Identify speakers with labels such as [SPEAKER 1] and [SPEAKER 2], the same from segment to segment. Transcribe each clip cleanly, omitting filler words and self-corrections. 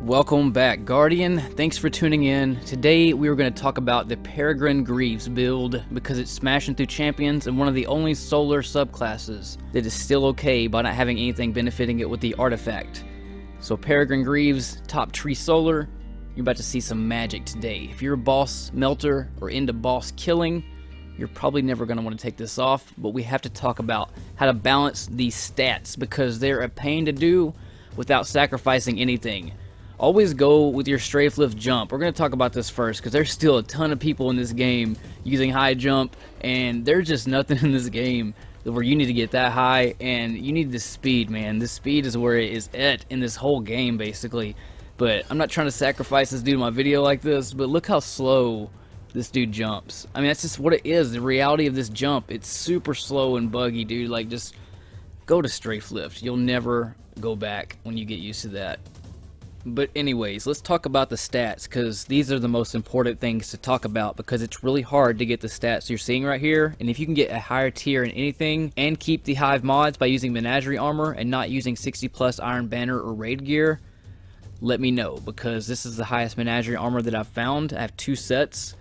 [SPEAKER 1] Welcome back, Guardian. Thanks for tuning in. Today we were going to talk about the Peregrine Greaves build because it's smashing through champions and one of the only solar subclasses that is still okay by not having anything benefiting it with the artifact. So Peregrine Greaves, top tree solar, you're about to see some magic today. If you're a boss melter or into boss killing, you're probably never going to want to take this off, but we have to talk about how to balance these stats because they're a pain to do without sacrificing anything. Always go with your strafe lift jump. We're going to talk about this first because there's still a ton of people in this game using high jump, and there's just nothing in this game where you need to get that high, and you need the speed, man. The speed is where it is at in this whole game, basically. But I'm not trying to sacrifice this dude in my video like this, but look how slow this dude jumps. I mean, that's just what it is, the reality of this jump. It's super slow and buggy, dude. Like, just go to strafe lift. You'll never go back when you get used to that. But anyways, let's talk about the stats, because these are the most important things to talk about, because it's really hard to get the stats you're seeing right here. And if you can get a higher tier in anything and keep the hive mods by using menagerie armor and not using 60 plus iron banner or raid gear, let me know, because this is the highest menagerie armor that I've found. I have two sets.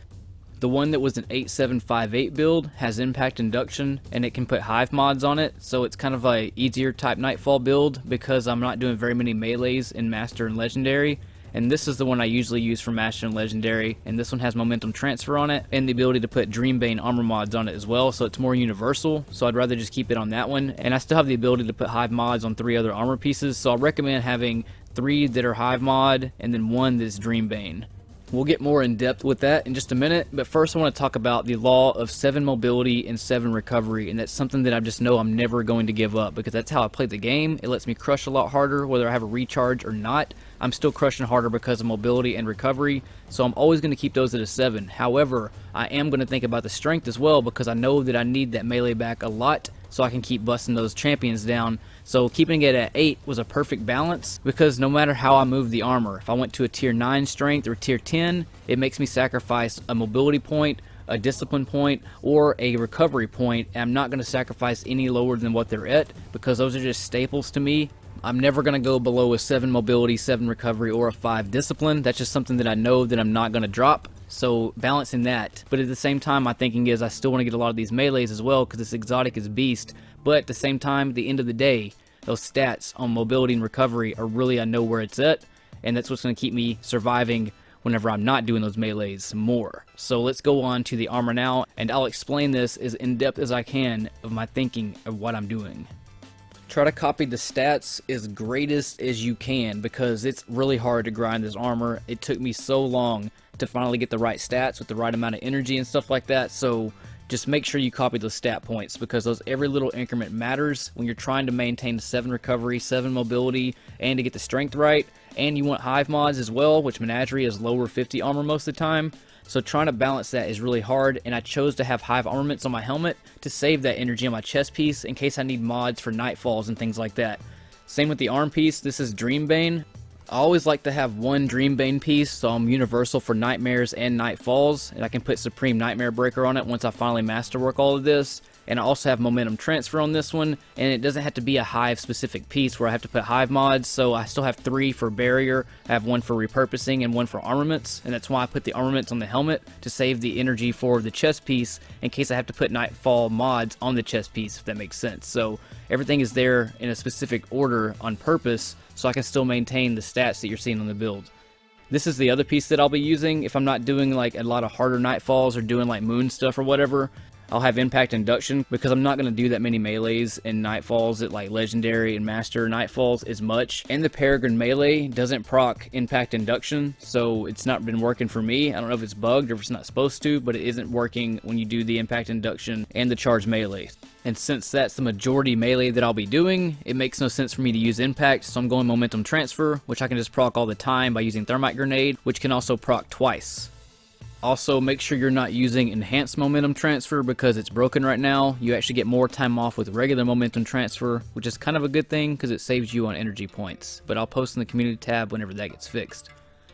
[SPEAKER 1] The one that was an 8758 build has impact induction, and it can put hive mods on it, so it's kind of a easier type nightfall build because I'm not doing very many melees in master and legendary. And this is the one I usually use for master and legendary, and this one has momentum transfer on it and the ability to put Dreambane armor mods on it as well, so it's more universal. So I'd rather just keep it on that one, and I still have the ability to put hive mods on 3 other armor pieces, so I recommend having 3 that are hive mod and then 1 that's Dreambane. We'll get more in depth with that in just a minute, but first I want to talk about the law of 7 mobility and 7 recovery, and that's something that I just know I'm never going to give up because that's how I play the game. It lets me crush a lot harder whether I have a recharge or not. I'm still crushing harder because of mobility and recovery, so I'm always going to keep those at a 7. However, I am going to think about the strength as well because I know that I need that melee back a lot so I can keep busting those champions down. So keeping it at 8 was a perfect balance because no matter how I move the armor, if I went to a tier 9 strength or tier 10, it makes me sacrifice a mobility point, a discipline point, or a recovery point, and I'm not going to sacrifice any lower than what they're at because those are just staples to me. I'm never going to go below a 7 mobility, 7 recovery, or a 5 discipline. That's just something that I know that I'm not going to drop. So balancing that. But at the same time, my thinking is I still want to get a lot of these melees as well because this exotic is beast. But at the same time, at the end of the day, those stats on mobility and recovery are really, I know where it's at. And that's what's going to keep me surviving whenever I'm not doing those melees more. So let's go on to the armor now. And I'll explain this as in depth as I can of my thinking of what I'm doing. Try to copy the stats as greatest as you can because it's really hard to grind this armor. It took me so long to finally get the right stats with the right amount of energy and stuff like that. So just make sure you copy those stat points because those every little increment matters when you're trying to maintain 7 recovery, 7 mobility, and to get the strength right. And you want hive mods as well, which menagerie is lower 50 armor most of the time. So trying to balance that is really hard, and I chose to have hive armaments on my helmet to save that energy on my chest piece in case I need mods for nightfalls and things like that. Same with the arm piece. This is Dreambane. I always like to have 1 Dreambane piece so I'm universal for nightmares and nightfalls, and I can put Supreme Nightmare Breaker on it once I finally masterwork all of this. And I also have momentum transfer on this one, and it doesn't have to be a hive specific piece where I have to put hive mods, so I still have 3 for barrier, I have 1 for repurposing and 1 for armaments, and that's why I put the armaments on the helmet to save the energy for the chest piece in case I have to put nightfall mods on the chest piece, if that makes sense. So everything is there in a specific order on purpose so I can still maintain the stats that you're seeing on the build. This is the other piece that I'll be using if I'm not doing like a lot of harder nightfalls or doing like moon stuff or whatever. I'll have impact induction because I'm not going to do that many melees and nightfalls at like legendary and master nightfalls as much. And the Peregrine melee doesn't proc impact induction, so it's not been working for me. I don't know if it's bugged or if it's not supposed to, but it isn't working when you do the impact induction and the charge melee. And since that's the majority melee that I'll be doing, it makes no sense for me to use impact, so I'm going momentum transfer, which I can just proc all the time by using thermite grenade, which can also proc twice. Also, make sure you're not using enhanced momentum transfer because it's broken right now. You actually get more time off with regular momentum transfer, which is kind of a good thing because it saves you on energy points. But I'll post in the community tab whenever that gets fixed.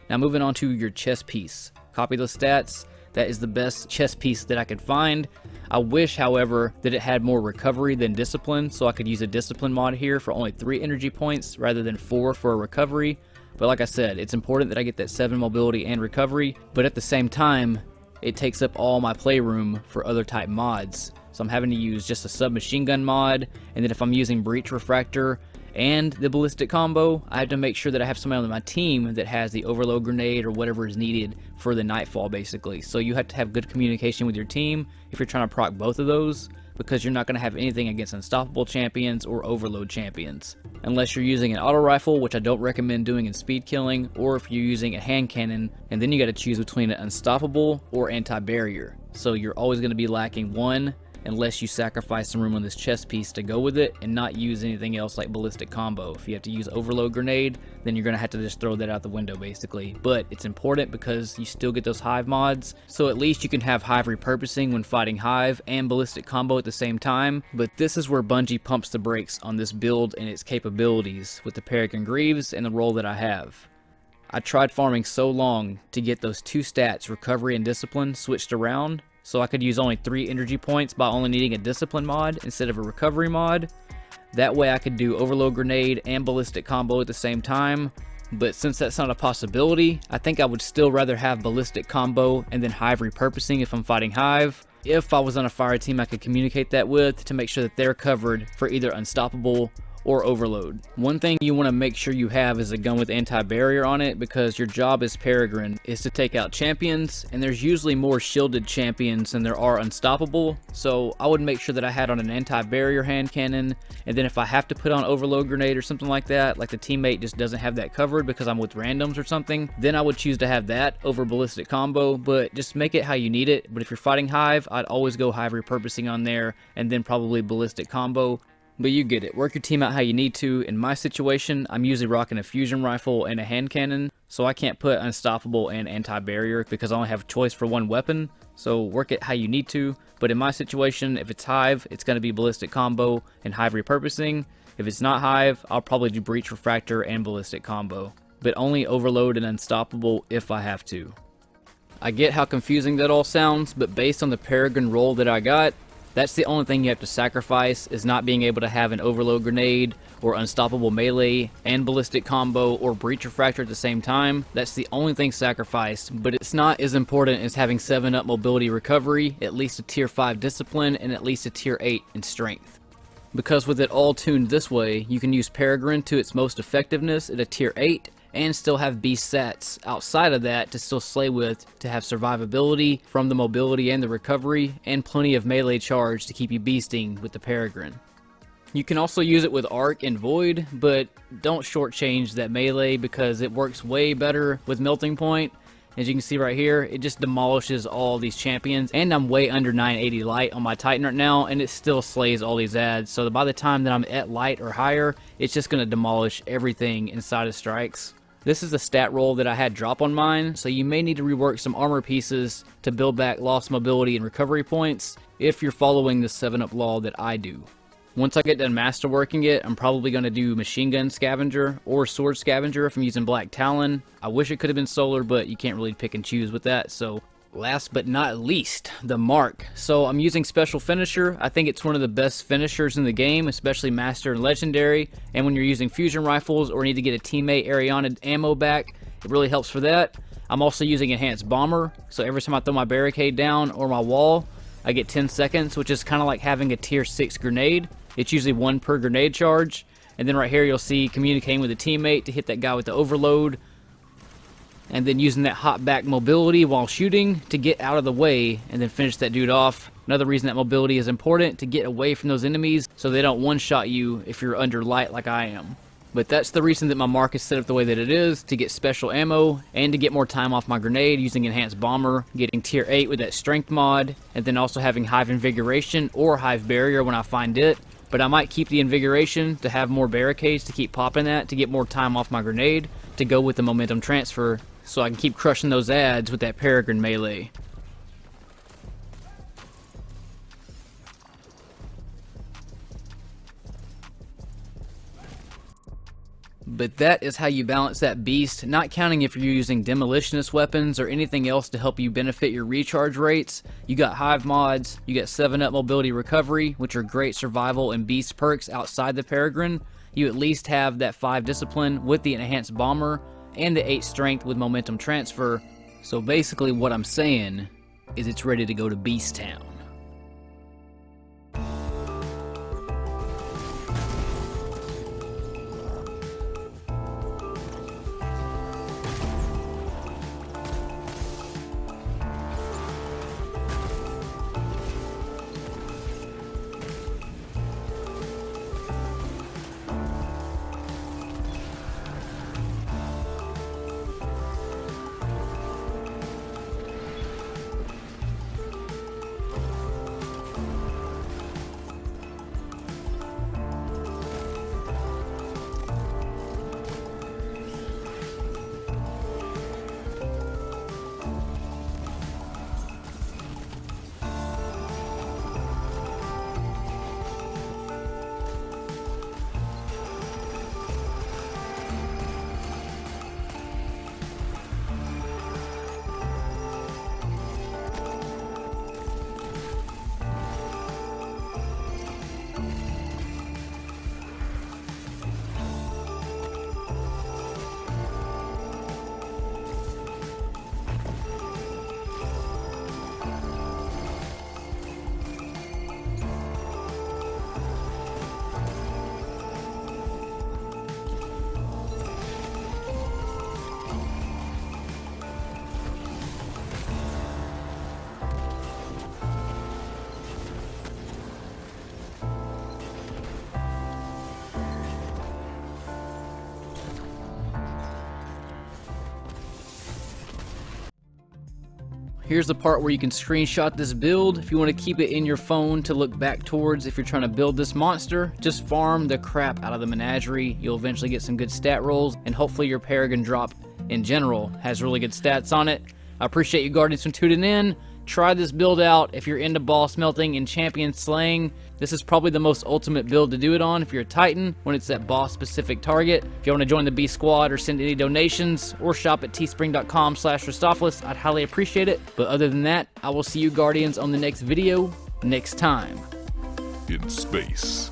[SPEAKER 1] Now moving on to your chest piece. Copy those stats. That is the best chest piece that I could find. I wish, however, that it had more recovery than discipline, so I could use a discipline mod here for only 3 energy points rather than 4 for a recovery. But like I said, it's important that I get that 7 mobility and recovery, but at the same time, it takes up all my playroom for other type mods. So I'm having to use just a submachine gun mod, and then if I'm using breach refractor and the ballistic combo, I have to make sure that I have somebody on my team that has the overload grenade or whatever is needed for the nightfall basically. So you have to have good communication with your team if you're trying to proc both of those, because you're not going to have anything against unstoppable champions or overload champions. Unless you're using an auto rifle, which I don't recommend doing in speed killing, or if you're using a hand cannon, and then you got to choose between an unstoppable or anti-barrier. So you're always going to be lacking one, unless you sacrifice some room on this chest piece to go with it and not use anything else like ballistic combo. If you have to use overload grenade, then you're going to have to just throw that out the window basically. But it's important because you still get those hive mods, so at least you can have hive repurposing when fighting hive and ballistic combo at the same time. But this is where Bungie pumps the brakes on this build and its capabilities with the Peregrine Greaves and the role that I have. I tried farming so long to get those 2 stats, recovery and discipline, switched around, so I could use only 3 energy points by only needing a discipline mod instead of a recovery mod. That way I could do overload grenade and ballistic combo at the same time. But since that's not a possibility, I think I would still rather have ballistic combo and then hive repurposing if I'm fighting hive. If I was on a fire team I could communicate that with to make sure that they're covered for either unstoppable or overload. One thing you want to make sure you have is a gun with anti-barrier on it, because your job as Peregrine is to take out champions, and there's usually more shielded champions than there are unstoppable. So I would make sure that I had on an anti-barrier hand cannon, and then if I have to put on overload grenade or something like that, like the teammate just doesn't have that covered because I'm with randoms or something, then I would choose to have that over ballistic combo. But just make it how you need it. But if you're fighting hive, I'd always go hive repurposing on there and then probably ballistic combo. But you get it. Work your team out how you need to. In my situation, I'm usually rocking a fusion rifle and a hand cannon, so I can't put unstoppable and anti-barrier because I only have a choice for one weapon. So work it how you need to. But in my situation, if it's hive, it's going to be ballistic combo and hive repurposing. If it's not hive, I'll probably do breach refractor and ballistic combo, but only overload and unstoppable if I have to. I get how confusing that all sounds, but based on the Peregrine role that I got, that's the only thing you have to sacrifice, is not being able to have an overload grenade or unstoppable melee and ballistic combo or breach refractor at the same time. That's the only thing sacrificed, but it's not as important as having 7-up mobility recovery, at least a tier 5 discipline, and at least a tier 8 in strength. Because with it all tuned this way, you can use Peregrine to its most effectiveness at a tier 8, and still have beast sets outside of that to still slay with, to have survivability from the mobility and the recovery, and plenty of melee charge to keep you beasting with the Peregrine. You can also use it with Arc and Void, but don't shortchange that melee because it works way better with Melting Point. As you can see right here, it just demolishes all these champions, and I'm way under 980 light on my Titan right now, and it still slays all these adds. So by the time that I'm at light or higher, it's just going to demolish everything inside of strikes. This is the stat roll that I had drop on mine, so you may need to rework some armor pieces to build back lost mobility and recovery points if you're following the 7-up law that I do. Once I get done masterworking it, I'm probably going to do machine gun scavenger or sword scavenger if I'm using Black Talon. I wish it could have been solar, but you can't really pick and choose with that. So last but not least, the mark. So I'm using special finisher. I think it's one of the best finishers in the game, especially master and legendary. And when you're using fusion rifles or need to get a teammate Ariana ammo back, it really helps for that. I'm also using enhanced bomber. So every time I throw my barricade down or my wall, I get 10 seconds, which is kind of like having a tier 6 grenade. It's usually 1 per grenade charge. And then right here you'll see communicating with a teammate to hit that guy with the overload. And then using that hop back mobility while shooting to get out of the way and then finish that dude off. Another reason that mobility is important, to get away from those enemies so they don't one-shot you if you're under light like I am. But that's the reason that my mark is set up the way that it is, to get special ammo and to get more time off my grenade using enhanced bomber, getting tier 8 with that strength mod, and then also having hive invigoration or hive barrier when I find it. But I might keep the invigoration to have more barricades to keep popping that, to get more time off my grenade, to go with the momentum transfer, so I can keep crushing those adds with that Peregrine melee. But that is how you balance that beast, not counting if you're using demolitionist weapons or anything else to help you benefit your recharge rates. You got hive mods, you got 7-up mobility recovery, which are great survival and beast perks outside the Peregrine. You at least have that 5 discipline with the enhanced bomber, and the 8 strength with momentum transfer. So basically what I'm saying is it's ready to go to Beast Town. Here's the part where you can screenshot this build if you want to keep it in your phone to look back towards if you're trying to build this monster. Just farm the crap out of the menagerie. You'll eventually get some good stat rolls, and hopefully your Peregrine drop in general has really good stats on it. I appreciate you Guardians for tuning in. Try this build out if you're into boss melting and champion slaying. This is probably the most ultimate build to do it on if you're a Titan, when it's that boss specific target. If you want to join the B Squad or send any donations or shop at teespring.com/Ristophilis, I'd highly appreciate it. But other than that, I will see you Guardians on the next video next time.
[SPEAKER 2] In space.